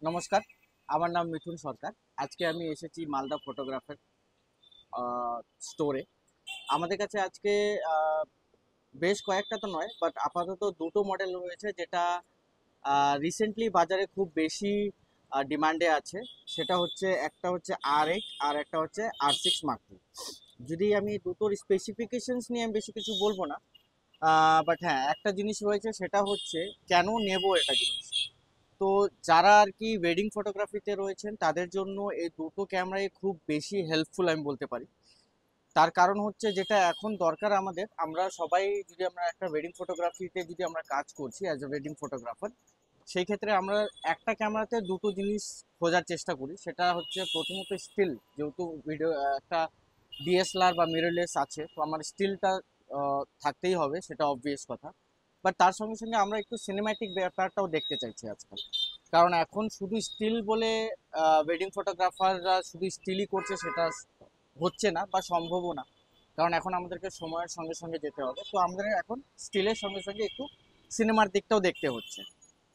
নমস্কার, আমার নাম মিঠুন সরকার। আজকে আমি এসেছি মালদা ফটোগ্রাফার স্টোরে। আমাদের কাছে আজকে আহ, বেশ কয়েকটা তো নয়, বাট আপাতত দুটো মডেল রয়েছে যেটা রিসেন্টলি বাজারে খুব বেশি ডিমান্ডে আছে। সেটা হচ্ছে একটা হচ্ছে R8 আর একটা হচ্ছে R6 Mark II। যদি আমি দুটোর স্পেসিফিকেশনস নিয়ে আমি বেশি কিছু বলবো না, বাট হ্যাঁ, একটা জিনিস রয়েছে, সেটা হচ্ছে কেন নেব এটা জিনিস। তো যারা আর কি ওয়েডিং ফটোগ্রাফিতে রয়েছেন তাদের জন্য এই দুটো ক্যামেরাই খুব বেশি হেল্পফুল আমি বলতে পারি। তার কারণ হচ্ছে যেটা এখন দরকার আমাদের, আমরা সবাই যদি আমরা একটা ওয়েডিং ফটোগ্রাফিতে যদি আমরা কাজ করছি অ্যাজ এ ওয়েডিং ফটোগ্রাফার, সেই ক্ষেত্রে আমরা একটা ক্যামেরাতে দুটো জিনিস খোঁজার চেষ্টা করি। সেটা হচ্ছে প্রথমত স্টিল, যেহেতু ভিডিও একটা ডিএসএলআর বা মিররলেস আছে, তো আমার স্টিলটা থাকতেই হবে, সেটা অবভিয়াস কথা। বাট তার সঙ্গে সঙ্গে আমরা একটু সিনেম্যাটিক ব্যাপারটাও দেখতে চাইছি আজকাল। কারণ এখন শুধু স্টিল বলে ওয়েডিং ফটোগ্রাফাররা শুধু স্টিলই করছে সেটা হচ্ছে না বা সম্ভবও না। কারণ এখন আমাদেরকে সময়ের সঙ্গে সঙ্গে যেতে হবে, তো আমাদের এখন স্টিলের সঙ্গে সঙ্গে একটু সিনেমার দিকটাও দেখতে হচ্ছে।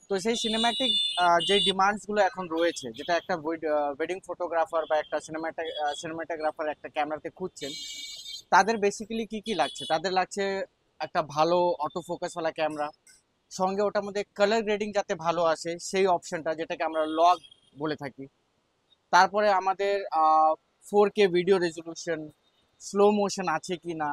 তো সেই সিনেম্যাটিক যে ডিমান্ডসগুলো এখন রয়েছে, যেটা একটা ওয়েডিং ফটোগ্রাফার বা একটা সিনেমাটোগ্রাফার একটা ক্যামেরাতে খুঁজছেন, তাদের বেসিক্যালি কি কি লাগছে, তাদের লাগছে একটা ভালো অটো ফোকাসওয়ালা ক্যামেরা, সঙ্গে ওটার মধ্যে কালার গ্রেডিং যাতে ভালো আসে সেই অপশনটা, যেটাকে আমরা লগ বলে থাকি। তারপরে আমাদের 4K video resolution, slow motion আছে কি না,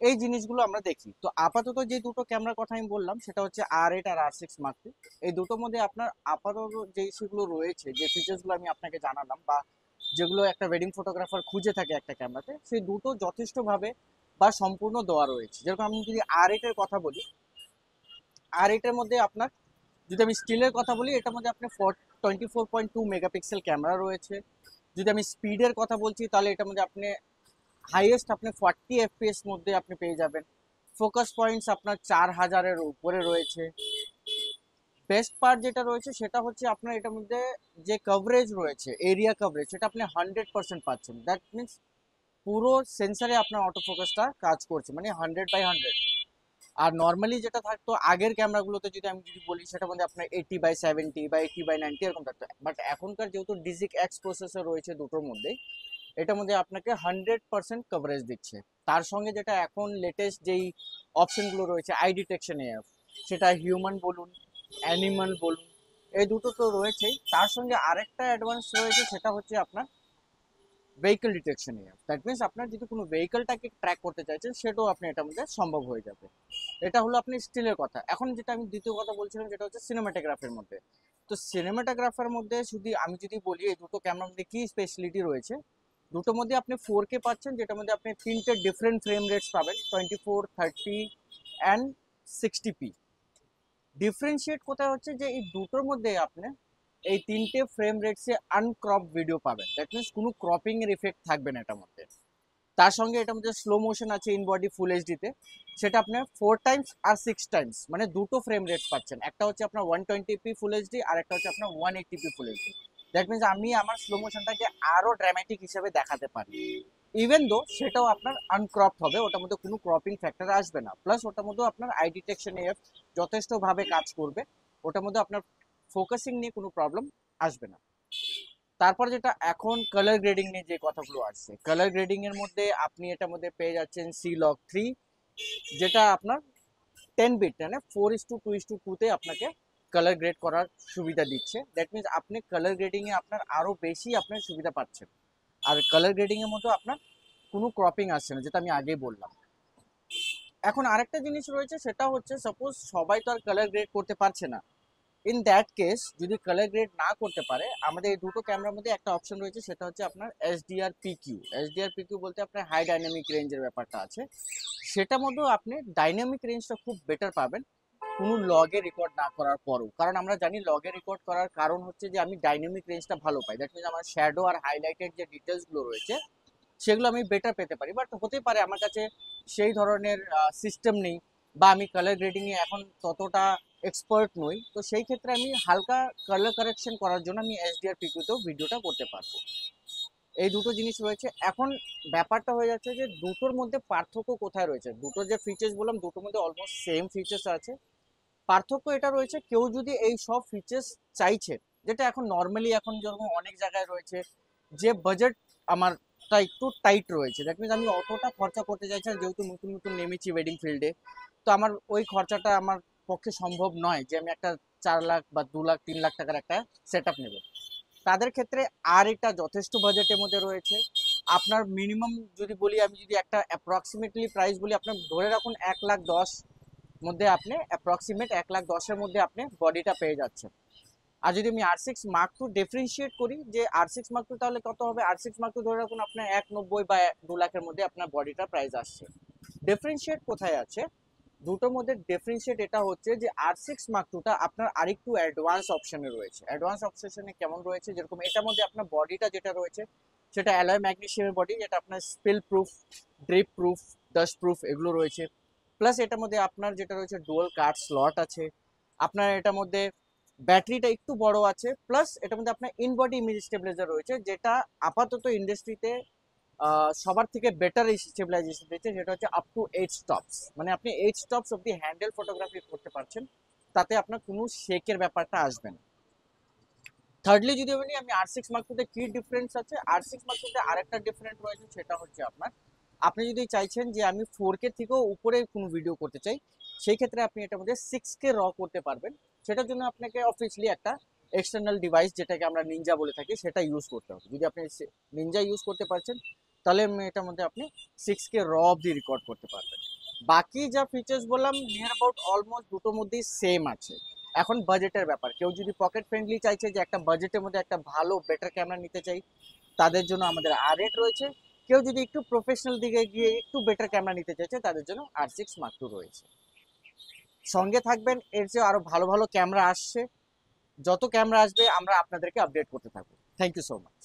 এই জিনিসগুলো আমরা দেখি। তো আপাতত যে দুটো ক্যামেরার কথা আমি বললাম সেটা হচ্ছে R8 আর R6 Mark II। এই দুটোর মধ্যে আপনার আপাতত যে ইস্যুগুলো রয়েছে, যে ফিচার্সগুলো আমি আপনাকে জানালাম, বা যেগুলো একটা ওয়েডিং ফটোগ্রাফার খুঁজে থাকে একটা ক্যামেরাতে, সেই দুটো যথেষ্টভাবে বা সম্পূর্ণ দেওয়া রয়েছে। যেরকম আমি যদি R8 এর কথা বলি, R8 এর মধ্যে আপনার, যদি আমি স্টিলের কথা বলি, এটার মধ্যে আপনার 24.2 মেগাপিক্সেল ক্যামেরা রয়েছে। যদি আমি স্পিডের কথা বলছি, তাহলে এটার মধ্যে আপনি হাইয়েস্ট আপনি 40 FPS মধ্যে আপনি পেয়ে যাবেন। ফোকাস পয়েন্টস আপনার 4000-এর উপরে রয়েছে। বেস্ট পার্ট যেটা রয়েছে সেটা হচ্ছে আপনার এটার মধ্যে যে কভারেজ রয়েছে, এরিয়া কভারেজ, সেটা আপনি 100% পাচ্ছেন। দ্যাট মিনস পুরো সেন্সারে আপনার অটো ফোকাসটা কাজ করছে, মানে 100/100। আর নর্মালি যেটা থাকতো আগের ক্যামেরাগুলোতে, যদি বলি, সেটার মধ্যে আপনার 80/70 বা 80/90 এরকম থাকতো। বাট এখনকার যেহেতু ডিজিক এক্স প্রসেসর রয়েছে দুটোর মধ্যেই, এটার মধ্যে আপনাকে 100% কভারেজ দিচ্ছে। তার সঙ্গে যেটা এখন লেটেস্ট যেই অপশনগুলো রয়েছে, আই ডিটেকশন এফ, সেটা হিউম্যান বলুন, অ্যানিমাল বলুন, এই দুটো তো রয়েছেই। তার সঙ্গে আরেকটা অ্যাডভান্স রয়েছে, সেটা হচ্ছে আপনার vehicle detection F. That means আপনার যদি কোনো ভেহিকলটাকে ট্র্যাক করতে চাইছেন, সেটাও আপনি এটার মধ্যে সম্ভব হয়ে যাবে। এটা হলো আপনি স্টিলের কথা। এখন যেটা আমি দ্বিতীয় কথা বলছিলাম, যেটা হচ্ছে সিনেমাটোগ্রাফির মধ্যে। তো সিনেমাটোগ্রাফার মধ্যে যদি বলি এই দুটো ক্যামেরার মধ্যে কি স্পেশালিটি রয়েছে, দুটোর মধ্যে আপনি 4K পাচ্ছেন, যেটার মধ্যে আপনি তিনটে ডিফারেন্ট ফ্রেম রেটস পাবেন, 24, 30 অ্যান্ড 60p। ডিফারেন্সিয়েট কোথায় হচ্ছে যে এই দুটোর মধ্যে আপনি এই তিনটে ফ্রেম রেটসে আনক্রপ ভিডিও পাবেন। দ্যাট মিনস কোনো ক্রপিং এর ইফেক্ট থাকবে না এটার মধ্যে। তার সঙ্গে এটার মধ্যে স্লো মোশন আছে ইন বডি ফুল এইচডিতে, সেটা আপনার 4 টাইমস আর 6 টাইমস, মানে দুটো ফ্রেম রেটস পাচ্ছেন। একটা হচ্ছে আপনার 120p ফুল এইচডি, আর একটা হচ্ছে আপনার 180p full HD. That means আমি আমার স্লো মোশনটাকে আরো ড্রামাটিক হিসেবে দেখাতে পারি, ইভেন দো সেটাও আপনার আনক্রপ হবে, ওটার মধ্যে কোনো ক্রপিং ফ্যাক্টর আসবে না। প্লাস ওটার মধ্যে আপনার আই ডিটেকশন এফ যথেষ্টভাবে কাজ করবে, ওটার মধ্যে আপনার ফোকাসিং নিয়ে কোনো প্রবলেম আসবে না। তারপর যেটা এখন কালার গ্রেডিং নিয়ে যে কথাগুলো আসছে, কালার গ্রেডিং এর মধ্যে আপনি এটার মধ্যে পেয়ে যাচ্ছেন C-Log 3, যেটা আপনার 10 বিট, মানে 4:2:2 আপনাকে কালার গ্রেড করার সুবিধা দিচ্ছে। দ্যাট মিনস আপনি কালার গ্রেডিং এ আপনার আরো বেশি আপনার সুবিধা পাচ্ছেন। আর কালার গ্রেডিং এর মধ্যে আপনার কোনো ক্রপিং আসছে না, যেটা আমি আগেই বললাম। এখন আরেকটা জিনিস রয়েছে, সেটা হচ্ছে সাপোজ সবাই তো আর কালার গ্রেড করতে পারছে না। ইন দ্যাট কেস, যদি কালার গ্রেড না করতে পারে, আমাদের এই দুটো ক্যামেরার মধ্যে একটা অপশন রয়েছে, সেটা হচ্ছে আপনার HDR-PQ। HDR-PQ বলতে আপনার হাই ডাইনামিক রেঞ্জের ব্যাপারটা আছে। সেটার মধ্যেও আপনি ডাইনামিক রেঞ্জটা খুব বেটার পাবেন কোনো লগে রেকর্ড না করার পরও। কারণ আমরা জানি লগে রেকর্ড করার কারণ হচ্ছে যে আমি ডাইনামিক রেঞ্জটা ভালো পাই। দ্যাট মিনস আমার শ্যাডো আর হাইলাইটেড যে ডিটেলসগুলো রয়েছে, সেগুলো আমি বেটার পেতে পারি। বাট হতে পারে আমার কাছে সেই ধরনের সিস্টেম নেই, বা আমি কালার গ্রেডিং এ এখন ততটা এক্সপার্ট নই। তো সেই ক্ষেত্রে আমি হালকা কালার কারেকশন করার জন্য আমি HDR-PQ-তেও ভিডিওটা করতে পারবো। এই দুটো জিনিস রয়েছে। এখন ব্যাপারটা হয়ে যাচ্ছে যে দুটোর মধ্যে পার্থক্য কোথায় রয়েছে। দুটো যে ফিচার্স বললাম, দুটোর মধ্যে অলমোস্ট সেম ফিচার্স আছে। পার্থক্য এটা রয়েছে, কেউ যদি এই সব ফিচার্স চাইছে, যেটা এখন নর্মালি এখন যেরকম অনেক জায়গায় রয়েছে, যে বাজেট আমারটা একটু টাইট রয়েছে, দ্যাট মিনস আমি অতটা খরচা করতে চাইছি না, যেহেতু নতুন নতুন নেমেছি ওয়েডিং ফিল্ডে। তো আমার ওই খরচাটা আমার পক্ষে সম্ভব নয় যে আমি একটা 4 লাখ বা 2 লাখ 3 লাখ টাকার একটা সেট আপ নেবো। তাদের ক্ষেত্রে আর এটা যথেষ্ট বাজেটের মধ্যে রয়েছে। আপনার মিনিমাম যদি বলি, আমি যদি একটা অ্যাপ্রক্সিমেটলি প্রাইস বলি, আপনার ধরে রাখুন 1,10,000 মধ্যে আপনি অ্যাপ্রক্সিমেট 1,10,000-এর মধ্যে আপনি বডিটা পেয়ে যাচ্ছেন। আর যদি আমি R6 Mark II ডিফারেন্সিয়েট করি যে R6 Mark II তাহলে কত হবে, R6 Mark II ধরে রাখুন আপনার 1,90,000 বা 2 লাখের মধ্যে আপনার বডিটা প্রাইস আসছে। ডিফারেন্সিয়েট কোথায় আছে, দুটোর মধ্যে ডিফারেন্সিয়েট এটা হচ্ছে যে R6 Mark II আপনার আরেকটু অ্যাডভান্স অপশনে রয়েছে। অ্যাডভান্স অপশনে কেমন রয়েছে, যেরকম এটার মধ্যে আপনার বডিটা যেটা রয়েছে সেটা অ্যালয় ম্যাগনেসিয়ামের বডি, যেটা আপনার spill proof, drip proof, dust proof এগুলো রয়েছে। প্লাস এটার মধ্যে আপনার যেটা রয়েছে ডুয়াল কার্ড স্লট আছে। আপনার এটার মধ্যে ব্যাটারিটা একটু বড় আছে, প্লাস এটার মধ্যে আপনার ইন বডি ইমেজ স্টেবিলাইজার রয়েছে, যেটা আপাতত ইন্ডাস্ট্রিতে সবার থেকে বেটার স্টেবিলাইজেশন দিচ্ছে, যেটা হচ্ছে আপ টু 8 স্টপস, মানে আপনি 8 স্টপস অব্দি হ্যান্ডেল ফটোগ্রাফি করতে পারছেন, তাতে আপনার কোনো শেকের ব্যাপারটা আসবে না। থার্ডলি যদি বলি আমি R6 Mark II কি ডিফারেন্স আছে, R6 Mark II আরেকটা ডিফারেন্ট রয়েছে, সেটা হচ্ছে আপনার, আপনি যদি চাইছেন যে আমি 4K থেকেও উপরে কোনো ভিডিও করতে চাই, সেই ক্ষেত্রে আপনি এটার মধ্যে 6K র করতে পারবেন। সেটার জন্য আপনাকে অফিসিয়ালি একটা এক্সটার্নাল ডিভাইস, যেটাকে আমরা নিনজা বলে থাকি, সেটা ইউজ করতে হবে। যদি আপনি নিনজা ইউজ করতে পারছেন, তাহলে এটার মধ্যে আপনি 6K র অবধি রেকর্ড করতে পারবেন। বাকি যা ফিচার্স বললাম নিয়ার অ্যাবাউট অলমোস্ট দুটোর মধ্যেই সেম আছে। এখন বাজেটের ব্যাপার, কেউ যদি পকেট ফ্রেন্ডলি চাইছে যে একটা বাজেটের মধ্যে একটা ভালো বেটার ক্যামেরা নিতে চাই, তাদের জন্য আমাদের R8 রয়েছে। কেউ যদি একটু প্রফেশনাল দিকে গিয়ে একটু বেটার ক্যামেরা নিতে চাইছে, তাদের জন্য R6 Mark II রয়েছে। সঙ্গে থাকবেন, এর চেয়ে আরো ভালো ভালো ক্যামেরা আসছে। যত ক্যামেরা আসবে আমরা আপনাদেরকে আপডেট করতে থাকবো। Thank you so much.